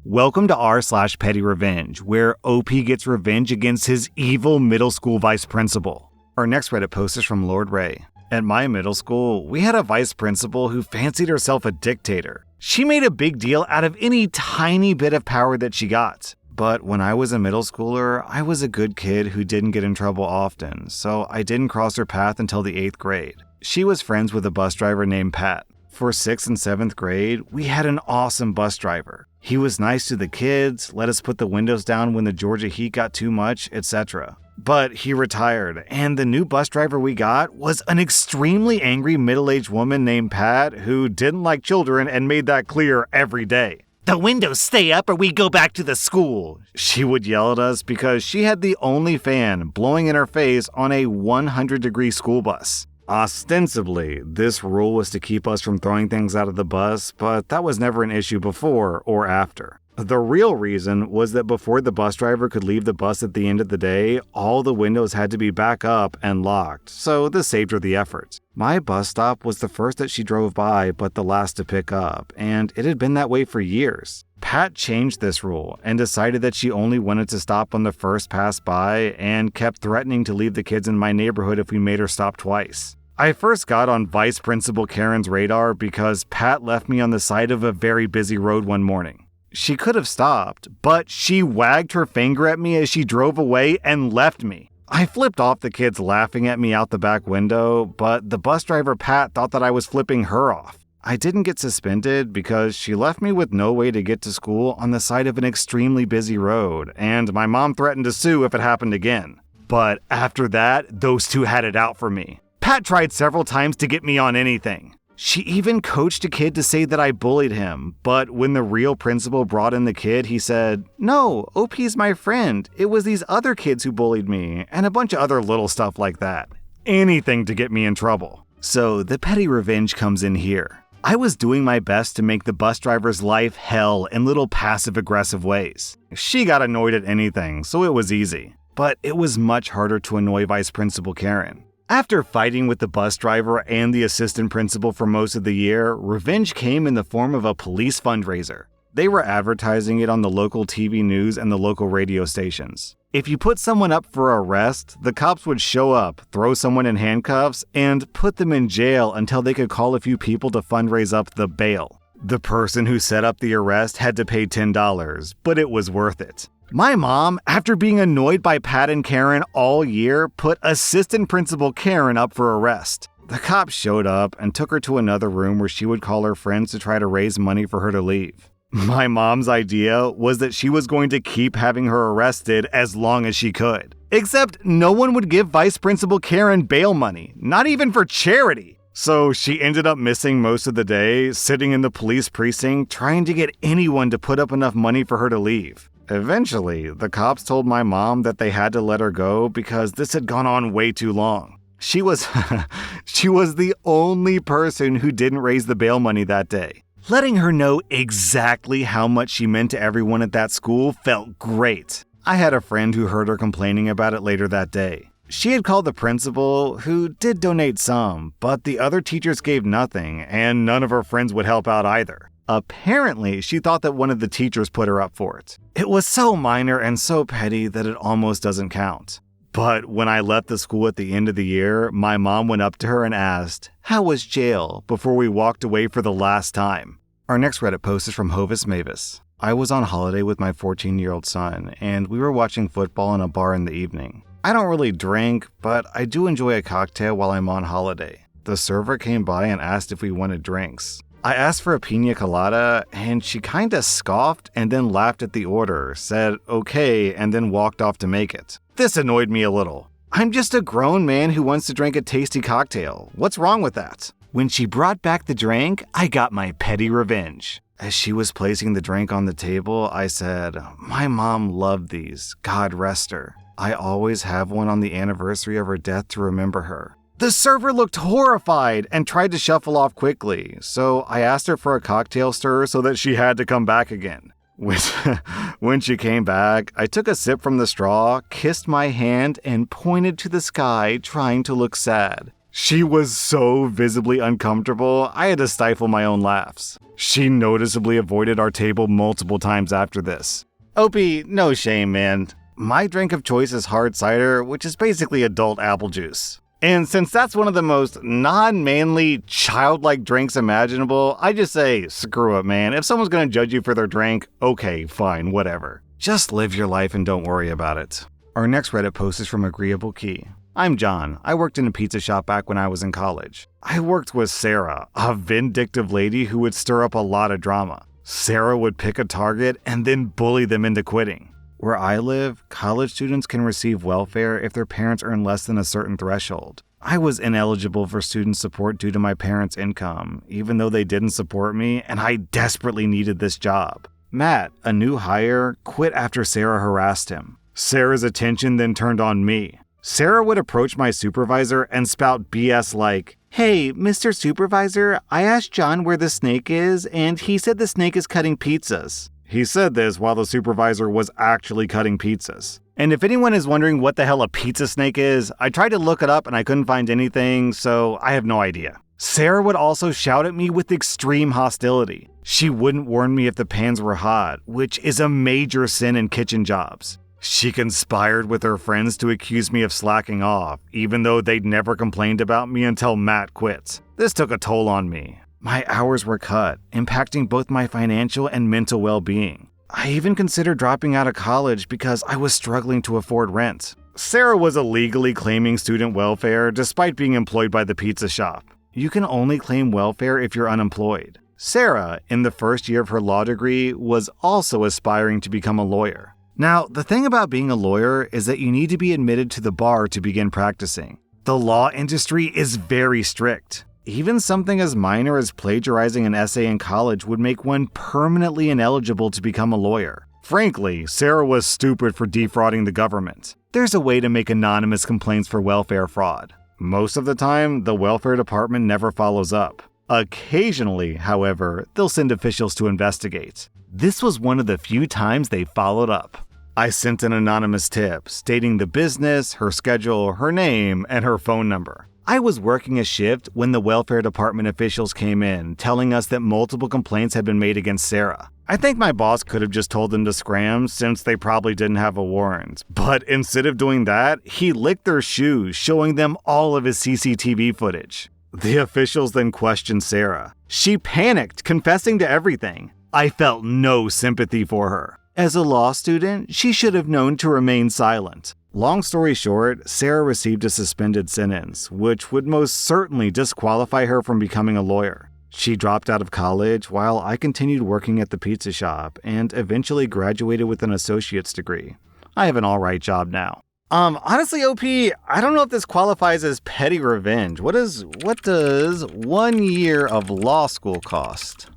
Welcome to r/slash Pettyrevenge, where OP gets revenge against his evil middle school vice principal. Our next Reddit post is from Lord Ray. At my middle school, we had a vice principal who fancied herself a dictator. She made a big deal out of any tiny bit of power that she got. But when I was a middle schooler, I was a good kid who didn't get in trouble often, so I didn't cross her path until the 8th grade. She was friends with a bus driver named Pat. For 6th and 7th grade, we had an awesome bus driver. He was nice to the kids, let us put the windows down when the Georgia heat got too much, etc. But he retired, and the new bus driver we got was an extremely angry middle-aged woman named Pat who didn't like children and made that clear every day. "The windows stay up or we go back to the school," she would yell at us because she had the only fan blowing in her face on a 100-degree school bus. Ostensibly, this rule was to keep us from throwing things out of the bus, but that was never an issue before or after. The real reason was that before the bus driver could leave the bus at the end of the day, all the windows had to be back up and locked, so this saved her the effort. My bus stop was the first that she drove by, but the last to pick up, and it had been that way for years. Pat changed this rule and decided that she only wanted to stop on the first pass by and kept threatening to leave the kids in my neighborhood if we made her stop twice. I first got on Vice Principal Karen's radar because Pat left me on the side of a very busy road one morning. She could have stopped, but she wagged her finger at me as she drove away and left me. I flipped off the kids laughing at me out the back window, but the bus driver Pat thought that I was flipping her off. I didn't get suspended because she left me with no way to get to school on the side of an extremely busy road, and my mom threatened to sue if it happened again. But after that, those two had it out for me. Pat tried several times to get me on anything. She even coached a kid to say that I bullied him, but when the real principal brought in the kid, he said, "No, OP's my friend. It was these other kids who bullied me," and a bunch of other little stuff like that. Anything to get me in trouble. So the petty revenge comes in here. I was doing my best to make the bus driver's life hell in little passive-aggressive ways. She got annoyed at anything, so it was easy. But it was much harder to annoy Vice Principal Karen. After fighting with the bus driver and the assistant principal for most of the year, revenge came in the form of a police fundraiser. They were advertising it on the local TV news and the local radio stations. If you put someone up for arrest, the cops would show up, throw someone in handcuffs, and put them in jail until they could call a few people to fundraise up the bail. The person who set up the arrest had to pay $10, but it was worth it. My mom, after being annoyed by Pat and Karen all year, put Assistant Principal Karen up for arrest. The cops showed up and took her to another room where she would call her friends to try to raise money for her to leave. My mom's idea was that she was going to keep having her arrested as long as she could. Except no one would give Vice Principal Karen bail money, not even for charity. So she ended up missing most of the day, sitting in the police precinct trying to get anyone to put up enough money for her to leave. Eventually, the cops told my mom that they had to let her go because this had gone on way too long. She was the only person who didn't raise the bail money that day. Letting her know exactly how much she meant to everyone at that school felt great. I had a friend who heard her complaining about it later that day. She had called the principal, who did donate some, but the other teachers gave nothing, and none of her friends would help out either. Apparently, she thought that one of the teachers put her up for it. It was so minor and so petty that it almost doesn't count. But when I left the school at the end of the year, my mom went up to her and asked, "How was jail?" before we walked away for the last time. Our next Reddit post is from Hovis Mavis. I was on holiday with my 14-year-old son, and we were watching football in a bar in the evening. I don't really drink, but I do enjoy a cocktail while I'm on holiday. The server came by and asked if we wanted drinks. I asked for a pina colada, and she kinda scoffed and then laughed at the order, said okay, and then walked off to make it. This annoyed me a little. I'm just a grown man who wants to drink a tasty cocktail. What's wrong with that? When she brought back the drink, I got my petty revenge. As she was placing the drink on the table, I said, "My mom loved these, God rest her. I always have one on the anniversary of her death to remember her." The server looked horrified and tried to shuffle off quickly, so I asked her for a cocktail stir so that she had to come back again. When she came back, I took a sip from the straw, kissed my hand, and pointed to the sky, trying to look sad. She was so visibly uncomfortable, I had to stifle my own laughs. She noticeably avoided our table multiple times after this. Opie, no shame, man. My drink of choice is hard cider, which is basically adult apple juice. And since that's one of the most non-manly, childlike drinks imaginable, I just say, screw it, man. If someone's gonna judge you for their drink, okay, fine, whatever. Just live your life and don't worry about it. Our next Reddit post is from Agreeable Key. I'm John. I worked in a pizza shop back when I was in college. I worked with Sarah, a vindictive lady who would stir up a lot of drama. Sarah would pick a target and then bully them into quitting. Where I live, college students can receive welfare if their parents earn less than a certain threshold. I was ineligible for student support due to my parents' income, even though they didn't support me, and I desperately needed this job. Matt, a new hire, quit after Sarah harassed him. Sarah's attention then turned on me. Sarah would approach my supervisor and spout BS like, "Hey, Mr. Supervisor, I asked John where the snake is, and he said the snake is cutting pizzas." He said this while the supervisor was actually cutting pizzas. And if anyone is wondering what the hell a pizza snake is, I tried to look it up and I couldn't find anything, so I have no idea. Sarah would also shout at me with extreme hostility. She wouldn't warn me if the pans were hot, which is a major sin in kitchen jobs. She conspired with her friends to accuse me of slacking off, even though they'd never complained about me until Matt quit. This took a toll on me. My hours were cut, impacting both my financial and mental well-being. I even considered dropping out of college because I was struggling to afford rent. Sarah was illegally claiming student welfare despite being employed by the pizza shop. You can only claim welfare if you're unemployed. Sarah, in the first year of her law degree, was also aspiring to become a lawyer. Now, the thing about being a lawyer is that you need to be admitted to the bar to begin practicing. The law industry is very strict. Even something as minor as plagiarizing an essay in college would make one permanently ineligible to become a lawyer. Frankly, Sarah was stupid for defrauding the government. There's a way to make anonymous complaints for welfare fraud. Most of the time, the welfare department never follows up. Occasionally, however, they'll send officials to investigate. This was one of the few times they followed up. I sent an anonymous tip stating the business, her schedule, her name, and her phone number. I was working a shift when the welfare department officials came in, telling us that multiple complaints had been made against Sarah. I think my boss could have just told them to scram since they probably didn't have a warrant. But instead of doing that, he licked their shoes, showing them all of his CCTV footage. The officials then questioned Sarah. She panicked, confessing to everything. I felt no sympathy for her. As a law student, she should have known to remain silent. Long story short, Sarah received a suspended sentence, which would most certainly disqualify her from becoming a lawyer. She dropped out of college while I continued working at the pizza shop and eventually graduated with an associate's degree. I have an alright job now. Honestly, OP, I don't know if this qualifies as petty revenge. What does 1 year of law school cost?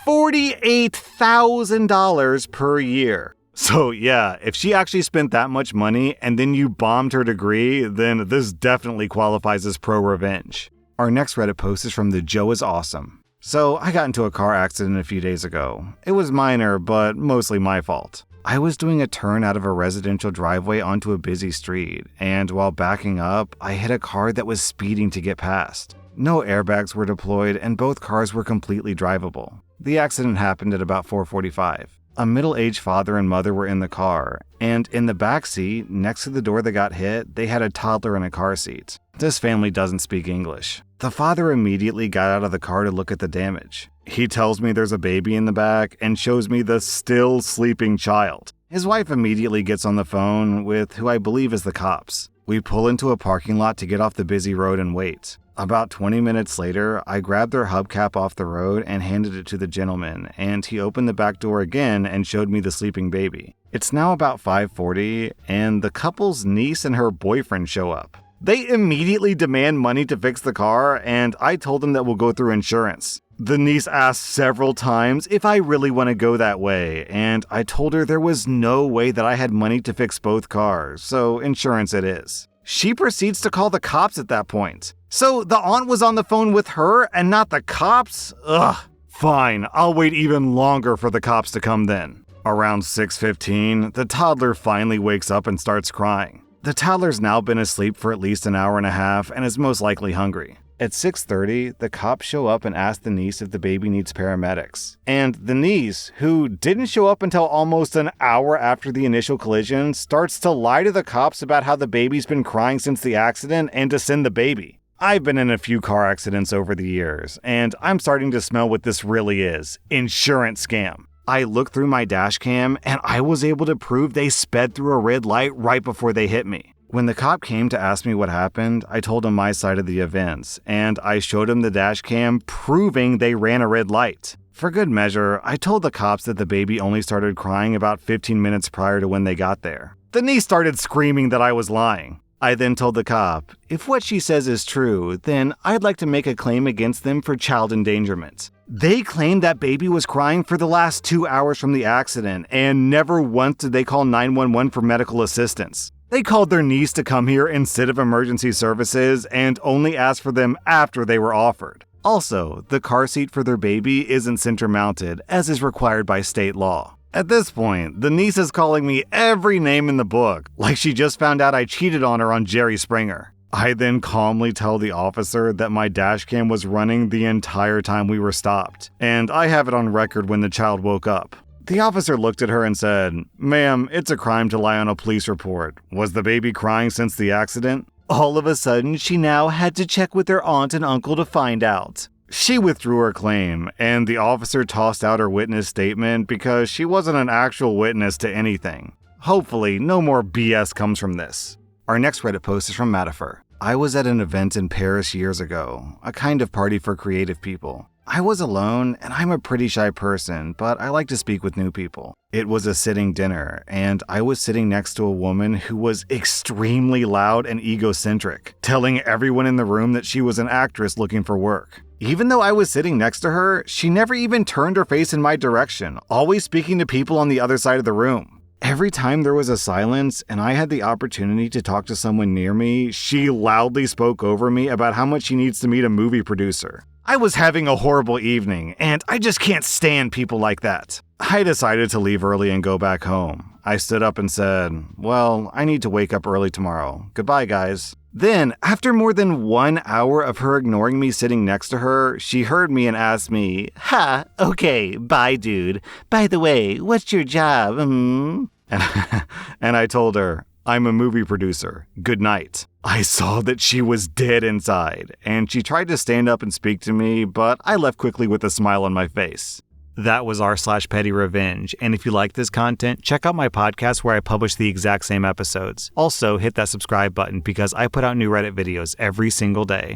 $48,000 per year. So yeah, if she actually spent that much money and then you bombed her degree, then this definitely qualifies as pro-revenge. Our next Reddit post is from the Joe is Awesome. So I got into a car accident a few days ago. It was minor, but mostly my fault. I was doing a turn out of a residential driveway onto a busy street, and while backing up, I hit a car that was speeding to get past. No airbags were deployed and both cars were completely drivable. The accident happened at about 4:45. A middle-aged father and mother were in the car, and in the back seat, next to the door that got hit, they had a toddler in a car seat. This family doesn't speak English. The father immediately got out of the car to look at the damage. He tells me there's a baby in the back and shows me the still sleeping child. His wife immediately gets on the phone with who I believe is the cops. We pull into a parking lot to get off the busy road and wait. About 20 minutes later, I grabbed their hubcap off the road and handed it to the gentleman, and he opened the back door again and showed me the sleeping baby. It's now about 5:40, and the couple's niece and her boyfriend show up. They immediately demand money to fix the car, and I told them that we'll go through insurance. The niece asked several times if I really want to go that way, and I told her there was no way that I had money to fix both cars, so insurance it is. She proceeds to call the cops at that point. So the aunt was on the phone with her and not the cops? Ugh. Fine, I'll wait even longer for the cops to come then. Around 6:15, the toddler finally wakes up and starts crying. The toddler's now been asleep for at least an hour and a half and is most likely hungry. At 6:30, the cops show up and ask the niece if the baby needs paramedics. And the niece, who didn't show up until almost an hour after the initial collision, starts to lie to the cops about how the baby's been crying since the accident and to send the baby. I've been in a few car accidents over the years, and I'm starting to smell what this really is: insurance scam. I looked through my dash cam, and I was able to prove they sped through a red light right before they hit me. When the cop came to ask me what happened, I told him my side of the events, and I showed him the dash cam proving they ran a red light. For good measure, I told the cops that the baby only started crying about 15 minutes prior to when they got there. The niece started screaming that I was lying. I then told the cop, if what she says is true, then I'd like to make a claim against them for child endangerment. They claimed that baby was crying for the last 2 hours from the accident, and never once did they call 911 for medical assistance. They called their niece to come here instead of emergency services and only asked for them after they were offered. Also, the car seat for their baby isn't center mounted, as is required by state law. At this point, the niece is calling me every name in the book, like she just found out I cheated on her on Jerry Springer. I then calmly tell the officer that my dash cam was running the entire time we were stopped, and I have it on record when the child woke up. The officer looked at her and said, "Ma'am, it's a crime to lie on a police report. Was the baby crying since the accident?" All of a sudden, she now had to check with her aunt and uncle to find out. She withdrew her claim, and the officer tossed out her witness statement because she wasn't an actual witness to anything. Hopefully, no more BS comes from this. Our next Reddit post is from Mattifer. I was at an event in Paris years ago, a kind of party for creative people. I was alone, and I'm a pretty shy person, but I like to speak with new people. It was a sitting dinner, and I was sitting next to a woman who was extremely loud and egocentric, telling everyone in the room that she was an actress looking for work. Even though I was sitting next to her, she never even turned her face in my direction, always speaking to people on the other side of the room. Every time there was a silence and I had the opportunity to talk to someone near me, she loudly spoke over me about how much she needs to meet a movie producer. I was having a horrible evening, and I just can't stand people like that. I decided to leave early and go back home. I stood up and said, "Well, I need to wake up early tomorrow. Goodbye, guys." Then, after more than 1 hour of her ignoring me sitting next to her, she heard me and asked me, "Ha, okay, bye, dude. By the way, what's your job, And I told her, "I'm a movie producer. Good night." I saw that she was dead inside, and she tried to stand up and speak to me, but I left quickly with a smile on my face. That was rSlash, and if you like this content, check out my podcast where I publish the exact same episodes. Also, hit that subscribe button because I put out new Reddit videos every single day.